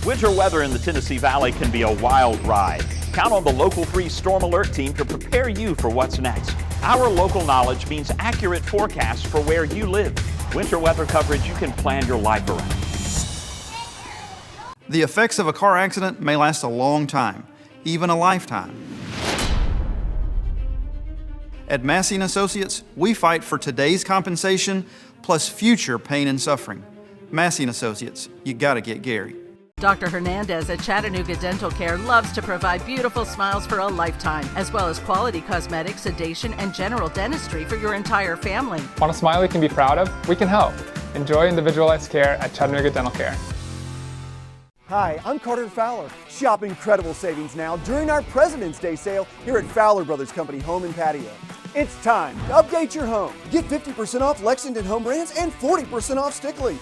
Winter weather in the Tennessee Valley can be a wild ride. Count on the Local 3 Storm Alert team to prepare you for what's next. Our local knowledge means accurate forecasts for where you live. Winter weather coverage you can plan your life around. The effects of a car accident may last a long time, even a lifetime. At Massey & Associates, we fight for today's compensation plus future pain and suffering. Massey & Associates, you gotta get Gary. Dr. Hernandez at Chattanooga Dental Care loves to provide beautiful smiles for a lifetime, as well as quality cosmetic, sedation, and general dentistry for your entire family. Want a smile you can be proud of? We can help. Enjoy individualized care at Chattanooga Dental Care. Hi, I'm Carter Fowler. Shop incredible savings now during our President's Day sale here at Fowler Brothers Company Home and Patio. It's time to update your home. Get 50% off Lexington Home Brands and 40% off Stickley.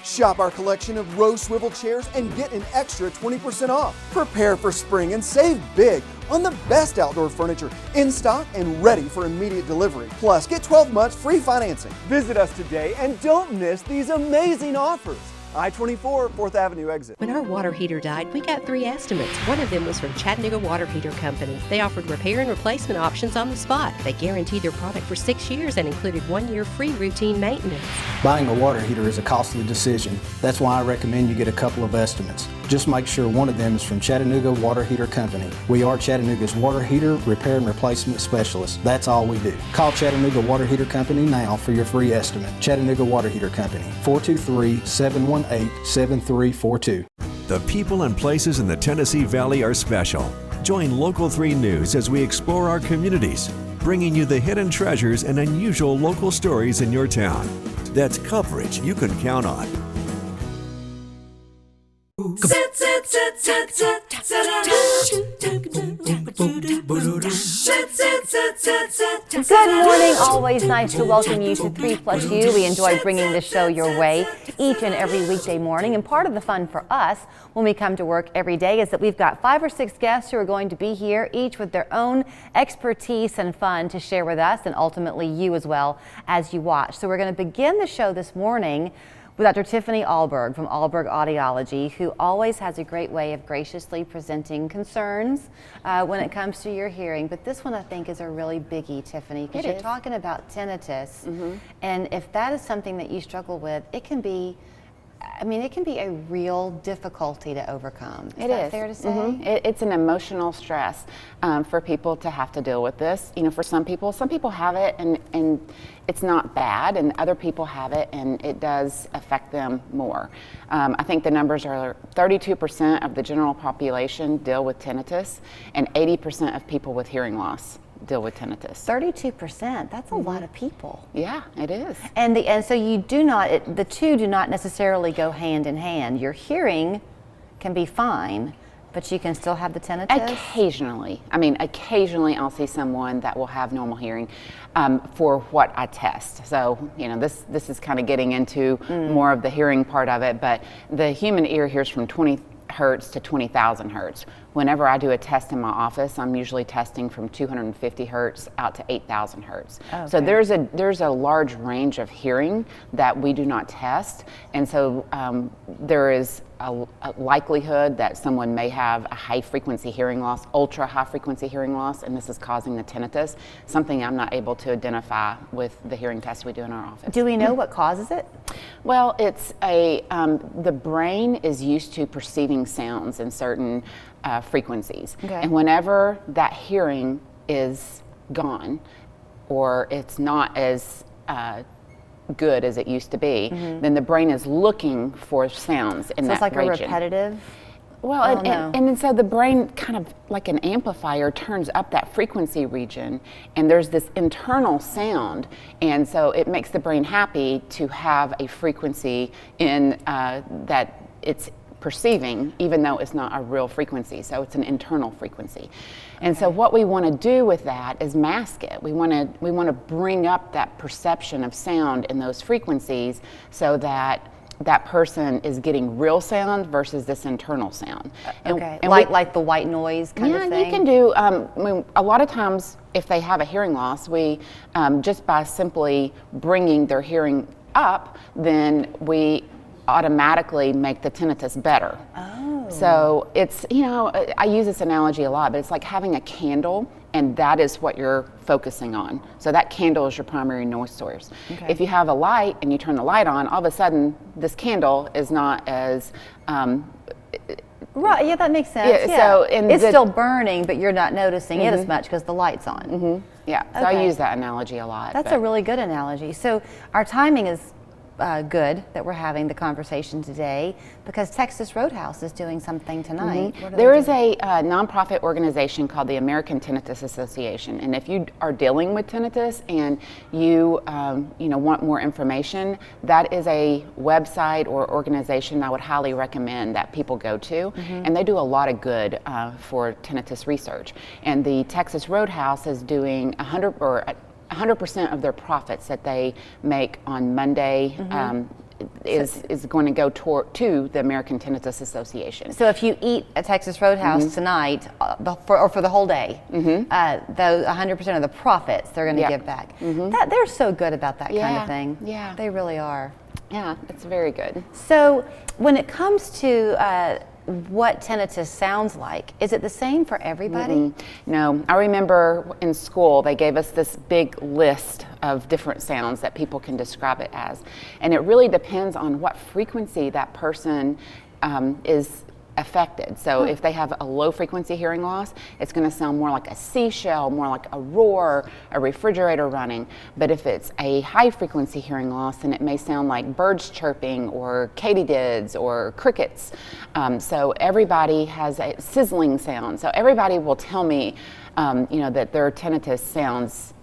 Shop our collection of rose swivel chairs and get an extra 20% off. Prepare for spring and save big on the best outdoor furniture in stock and ready for immediate delivery. Plus, get 12 months free financing. Visit us today and don't miss these amazing offers. I-24, 4th Avenue exit. When our water heater died, we got 3 estimates. One of them was from Chattanooga Water Heater Company. They offered repair and replacement options on the spot. They guaranteed their product for 6 years and included 1 year free routine maintenance. Buying a water heater is a costly decision. That's why I recommend you get a couple of estimates. Just make sure one of them is from Chattanooga Water Heater Company. We are Chattanooga's water heater repair and replacement specialists. That's all we do. Call Chattanooga Water Heater Company now for your free estimate. Chattanooga Water Heater Company, 423-718-7342. The people and places in the Tennessee Valley are special. Join Local 3 News as we explore our communities, bringing you the hidden treasures and unusual local stories in your town. That's coverage you can count on. Good morning. Always nice to welcome you to 3+U. We enjoy bringing the show your way each and every weekday morning. And part of the fun for us when we come to work every day is that we've got 5 or 6 guests who are going to be here, each with their own expertise and fun to share with us and ultimately you as well as you watch. So we're going to begin the show this morning with Dr. Tiffany Ahlberg from Ahlberg Audiology, who always has a great way of graciously presenting concerns when it comes to your hearing. But this one I think is a really biggie, Tiffany, because you're talking about tinnitus. And if that is something that you struggle with, it can be, it can be a real difficulty to overcome. Is that fair to say? It's an emotional stress for people to have to deal with this. You know, for some people have it and it's not bad, and other people have it and it does affect them more. I think the numbers are 32% of the general population deal with tinnitus, and 80% of people with hearing loss deal with tinnitus. 32%, that's a lot of people. Yeah, it is. And so you do not, the two do not necessarily go hand in hand. Your hearing can be fine, but you can still have the tinnitus? Occasionally. Occasionally I'll see someone that will have normal hearing for what I test. So, this is kind of getting into more of the hearing part of it, but the human ear hears from 20 hertz to 20,000 hertz. Whenever I do a test in my office, I'm usually testing from 250 hertz out to 8,000 hertz. Okay. So there's a large range of hearing that we do not test, and so there is a likelihood that someone may have a high frequency hearing loss, ultra high frequency hearing loss, and this is causing the tinnitus, something I'm not able to identify with the hearing test we do in our office. Do we know what causes it? Well, it's the brain is used to perceiving sounds in certain frequencies. Okay. And whenever that hearing is gone, or it's not as good as it used to be, then the brain is looking for sounds in that region. So it's like a repetitive? Well, and so the brain kind of like an amplifier turns up that frequency region, and there's this internal sound, and so it makes the brain happy to have a frequency in that it's perceiving, even though it's not a real frequency. So it's an internal frequency. And so what we want to do with that is mask it. We want to bring up that perception of sound in those frequencies so that that person is getting real sound versus this internal sound. And like the white noise kind of thing? Yeah, you can do, a lot of times if they have a hearing loss, we, just by simply bringing their hearing up, then we automatically make the tinnitus better. Oh. So it's, I use this analogy a lot, but it's like having a candle, and that is what you're focusing on. So that candle is your primary noise source. Okay. If you have a light and you turn the light on, all of a sudden this candle is not as right, yeah, that makes sense. Yeah, so it's still burning, but you're not noticing it as much because the light's on. Yeah, so I use that analogy a lot. That's a really good analogy. So our timing is good that we're having the conversation today because Texas Roadhouse is doing something tonight. There is a nonprofit organization called the American Tinnitus Association, and if you are dealing with tinnitus and you want more information, that is a website or organization I would highly recommend that people go to, and they do a lot of good for tinnitus research. And the Texas Roadhouse is doing 100% of their profits that they make on Monday is going to go to the American Tinnitus Association. So if you eat at Texas Roadhouse tonight, for the whole day, those 100% of the profits they're going to give back. They're so good about that kind of thing. Yeah, they really are. Yeah, it's very good. So when it comes to what tinnitus sounds like, is it the same for everybody? No, I remember in school they gave us this big list of different sounds that people can describe it as, and it really depends on what frequency that person is affected. So if they have a low frequency hearing loss, it's going to sound more like a seashell, more like a roar, a refrigerator running. But if it's a high frequency hearing loss, then it may sound like birds chirping or katydids or crickets. So everybody has a sizzling sound. So everybody will tell me, that their tinnitus sounds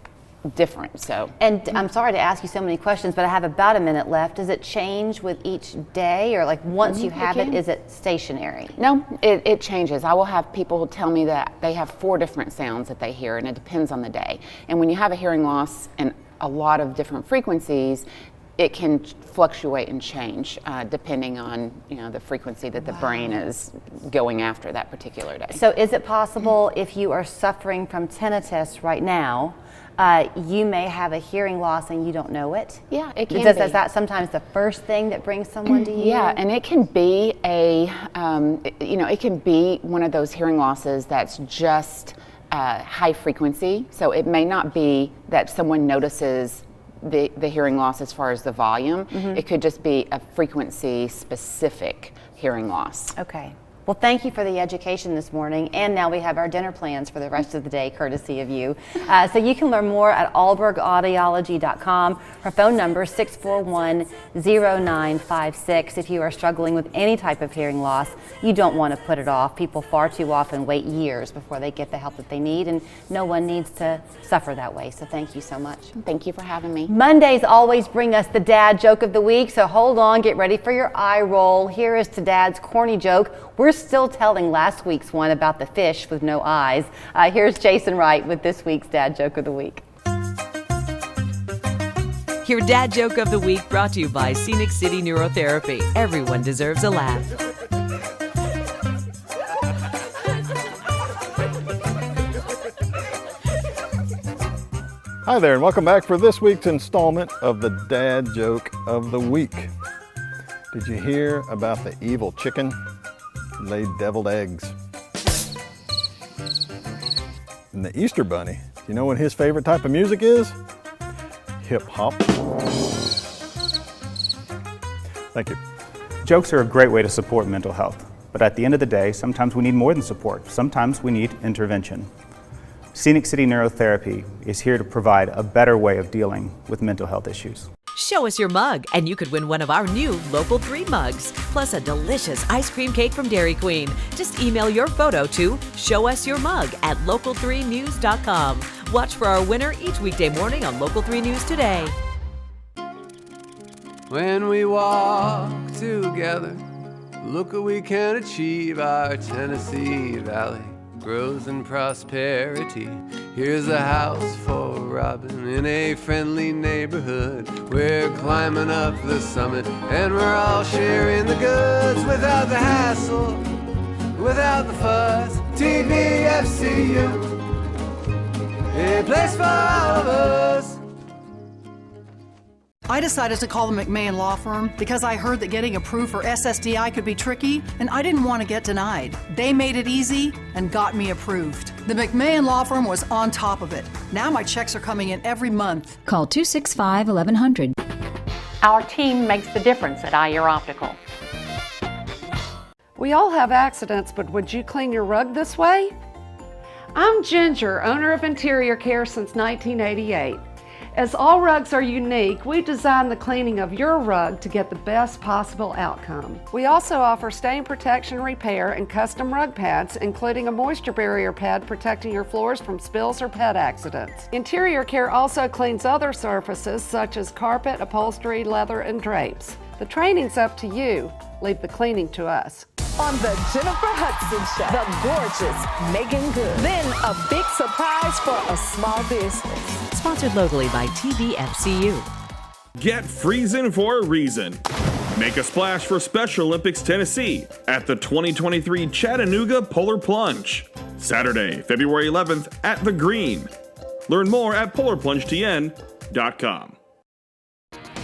different. So, and I'm sorry to ask you so many questions, but I have about a minute left. Does it change with each day, or like once you have it, is it stationary? No, it changes. I will have people tell me that they have 4 different sounds that they hear, and it depends on the day. And when you have a hearing loss and a lot of different frequencies, it can fluctuate and change depending on the frequency that the brain is going after that particular day. So is it possible if you are suffering from tinnitus right now, you may have a hearing loss and you don't know it? Yeah, it can be. Is that sometimes the first thing that brings someone to you? Yeah, and it can be it can be one of those hearing losses that's just high frequency. So it may not be that someone notices the hearing loss as far as the volume. It could just be a frequency specific hearing loss. Okay. Well, thank you for the education this morning, and now we have our dinner plans for the rest of the day, courtesy of you. So you can learn more at albergaudiology.com. Her phone number is 641-0956. If you are struggling with any type of hearing loss, you don't want to put it off. People far too often wait years before they get the help that they need, and no one needs to suffer that way. So thank you so much. Thank you for having me. Mondays always bring us the dad joke of the week, so hold on, get ready for your eye roll. Here is to Dad's corny joke. We're still telling last week's one about the fish with no eyes. Here's Jason Wright with this week's Dad Joke of the Week. Your Dad Joke of the Week brought to you by Scenic City Neurotherapy. Everyone deserves a laugh. Hi there, and welcome back for this week's installment of the Dad Joke of the Week. Did you hear about the evil chicken who laid deviled eggs? And the Easter Bunny, do you know what his favorite type of music is? Hip hop. Thank you. Jokes are a great way to support mental health, but at the end of the day, sometimes we need more than support. Sometimes we need intervention. Scenic City Neurotherapy is here to provide a better way of dealing with mental health issues. Show us your mug, and you could win one of our new Local 3 mugs, plus a delicious ice cream cake from Dairy Queen. Just email your photo to showusyourmug@local3news.com. Watch for our winner each weekday morning on Local 3 News Today. When we walk together, look what we can achieve. Our Tennessee Valley grows in prosperity. Here's a house for Robin in a friendly neighborhood. We're climbing up the summit and we're all sharing the goods without the hassle, without the fuss. TVFCU, a place for all of us. I decided to call the McMahon Law Firm because I heard that getting approved for SSDI could be tricky, and I didn't want to get denied. They made it easy and got me approved. The McMahon Law Firm was on top of it. Now my checks are coming in every month. Call 265-1100. Our team makes the difference at Ayer Optical. We all have accidents, but would you clean your rug this way? I'm Ginger, owner of Interior Care since 1988. As all rugs are unique, we designed the cleaning of your rug to get the best possible outcome. We also offer stain protection repair and custom rug pads, including a moisture barrier pad protecting your floors from spills or pet accidents. Interior Care also cleans other surfaces such as carpet, upholstery, leather, and drapes. The training's up to you. Leave the cleaning to us. On the Jennifer Hudson Show, the gorgeous Megan Good. Then a big surprise for a small business. Sponsored locally by TVFCU. Get Friesen for a reason. Make a splash for Special Olympics Tennessee at the 2023 Chattanooga Polar Plunge. Saturday, February 11th at The Green. Learn more at polarplungetn.com.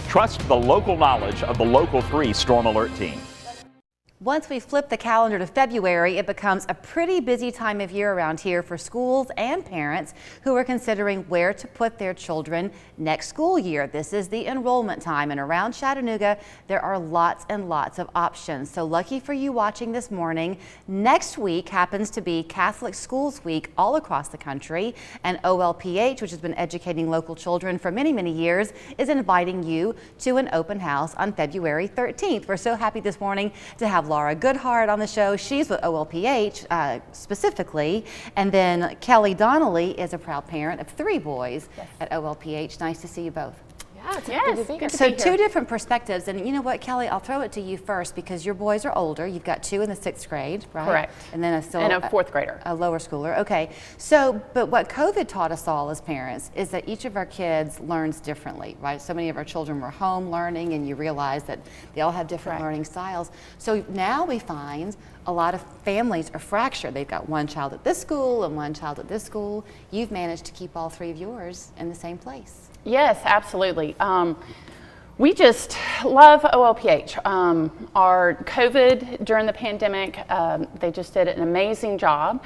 Trust the local knowledge of the Local 3 Storm Alert team. Once we flip the calendar to February, it becomes a pretty busy time of year around here for schools and parents who are considering where to put their children next school year. This is the enrollment time, and around Chattanooga, there are lots and lots of options. So lucky for you watching this morning, next week happens to be Catholic Schools Week all across the country, and OLPH, which has been educating local children for many, many years, is inviting you to an open house on February 13th. We're so happy this morning to have Laura Goodhart on the show. She's with OLPH specifically. And then Kelly Donnelly is a proud parent of 3 boys at OLPH. Nice to see you both. Yeah, it's good to So be two here. different perspectives, and you know what, Kelly, I'll throw it to you first because your boys are older. You've got 2 in the 6th grade, right? Correct. And then a 4th grader. A lower schooler. Okay. So, but what COVID taught us all as parents is that each of our kids learns differently, right? So many of our children were home learning, and you realize that they all have different learning styles. So now we find a lot of families are fractured. They've got one child at this school and one child at this school. You've managed to keep all 3 of yours in the same place. Yes, absolutely. We just love OLPH. Our COVID during the pandemic, they just did an amazing job.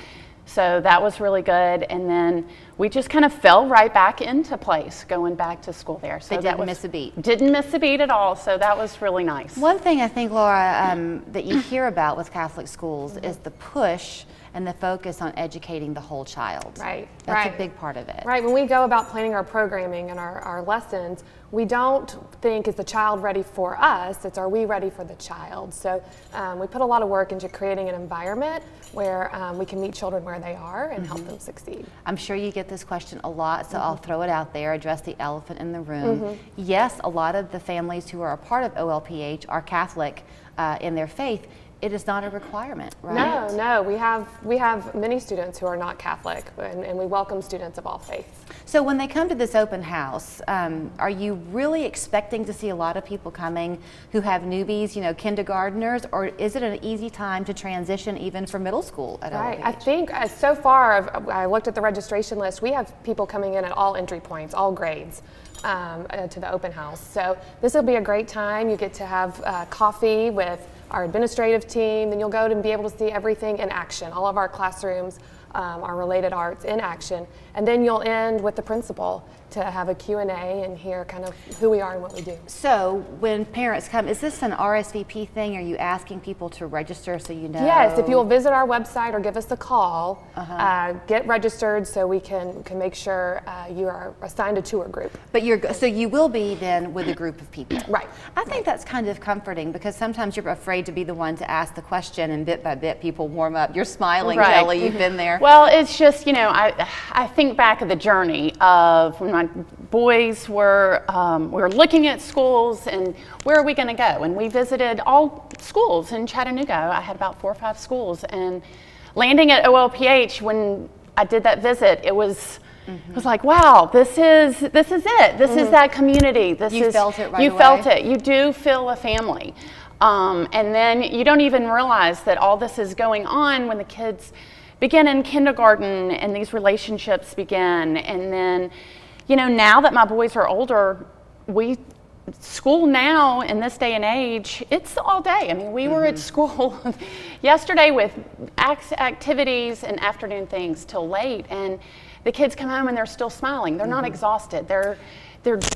So that was really good. And then we just kind of fell right back into place going back to school there. So They didn't miss a beat. Didn't miss a beat at all. So that was really nice. One thing I think, Laura, that you hear about with Catholic schools is the push and the focus on educating the whole child. Right. That's a big part of it. Right. When we go about planning our programming and our lessons, we don't think, is the child ready for us? It's, are we ready for the child? So we put a lot of work into creating an environment where we can meet children where they are and help them succeed. I'm sure you get this question a lot, so I'll throw it out there, address the elephant in the room. Yes, a lot of the families who are a part of OLPH are Catholic in their faith. It is not a requirement, right? No, we have many students who are not Catholic, and we welcome students of all faiths. So when they come to this open house, are you really expecting to see a lot of people coming who have newbies, you know, kindergartners, or is it an easy time to transition even for middle school at Right, OLPH? I think so far, I looked at the registration list, we have people coming in at all entry points, all grades. To the open house. So this will be a great time. You get to have coffee with our administrative team, then you'll go and be able to see everything in action. All of our classrooms, our related arts in action. And then you'll end with the principal to have a Q&A and hear kind of who we are and what we do. So when parents come, is this an RSVP thing? Are you asking people to register so you know? Yes, if you'll visit our website or give us a call, get registered so we can make sure you are assigned a tour group. But so you will be then with a group of people. Right. I think that's kind of comforting because sometimes you're afraid to be the one to ask the question, and bit by bit people warm up. You're smiling, Right. Kelly, you've been there. Well, it's just, you know, I think back of the journey of when my boys were, we were looking at schools and where are we going to go? And we visited all schools in Chattanooga. I had about 4 or 5 schools, and landing at OLPH when I did that visit, it was like, wow, this is it. This is that community. You felt it right You away? felt it. You do feel a family. And then you don't even realize that all this is going on when the kids begin in kindergarten and these relationships begin. And then, you know, now that my boys are older, we school now in this day and age, it's all day. I mean, we were at school yesterday with activities and afternoon things till late, and the kids come home and they're still smiling. They're not exhausted. They're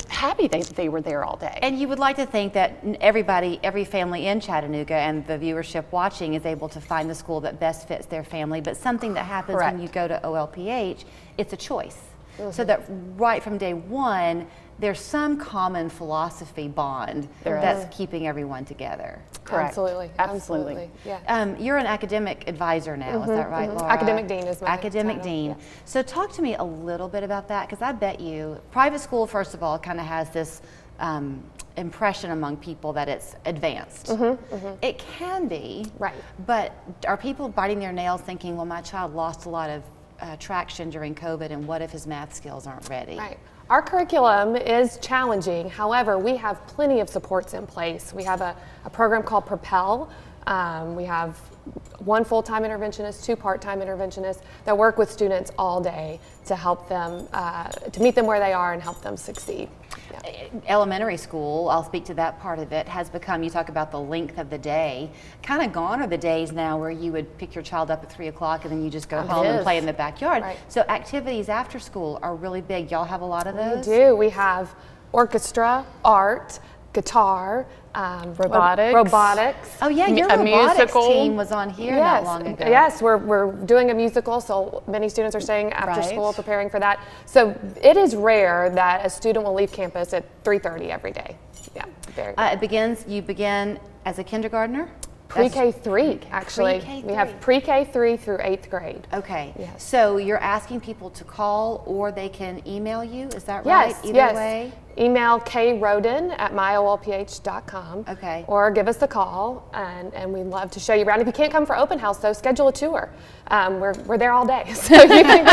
happy they were there all day. And you would like to think that everybody, every family in Chattanooga and the viewership watching is able to find the school that best fits their family, but something that happens when you go to OLPH, it's a choice. So that right from day one, there's some common philosophy bond that's keeping everyone together. Correct. Absolutely. Yeah. You're an academic advisor now, is that right, Laura? Academic dean is my Academic title. dean. Yeah. So talk to me a little bit about that, because I bet you, private school, first of all, kind of has this impression among people that it's advanced. It can be, but are people biting their nails thinking, well, my child lost a lot of traction during COVID, and what if his math skills aren't ready? Right. Our curriculum is challenging. However, we have plenty of supports in place. We have a program called Propel. We have 1 full-time interventionist, 2 part-time interventionists that work with students all day to help them, to meet them where they are and help them succeed. Elementary school, I'll speak to that part of it, has become, you talk about the length of the day, kind of gone are the days now where you would pick your child up at 3 o'clock and then you just go home and play in the backyard. So activities after school are really big. Y'all have a lot of those? We do. We have orchestra, art, guitar, robotics. Oh yeah, your robotics team was on here not long ago. Yes, we're doing a musical, so many students are staying after school preparing for that. So it is rare that a student will leave campus at 3:30 every day. Yeah, very. You begin as a kindergartner? Pre-K-3, actually. Pre-K-3. We have pre-K-3 through 8th grade. Okay. Yes. So you're asking people to call, or they can email you, is that right? Yes, Either way? Email kroden@myolph.com. Okay. Or give us a call, and we'd love to show you around. If you can't come for open house, though, schedule a tour. We're there all day, so you can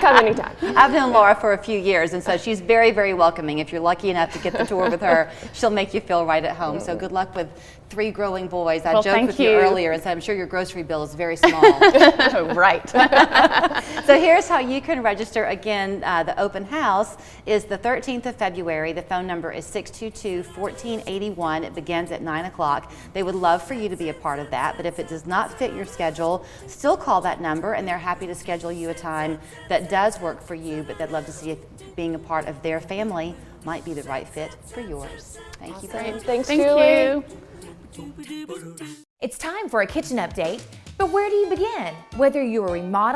come anytime. I've known Laura for a few years, and so she's very, very welcoming. If you're lucky enough to get the tour with her, she'll make you feel right at home. So good luck with 3 growing boys. I joked with you earlier and said I'm sure your grocery bill is very small. Right. So here's how you can register. Again, the open house is the 13th of February. The phone number is 622-1481. It begins at 9 o'clock. They would love for you to be a part of that, but if it does not fit your schedule, still call that number and they're happy to schedule you a time that does work for you, but they'd love to see if being a part of their family might be the right fit for yours. Thank you very much. Thanks, Julie. It's time for a kitchen update, but where do you begin? Whether you're a remodel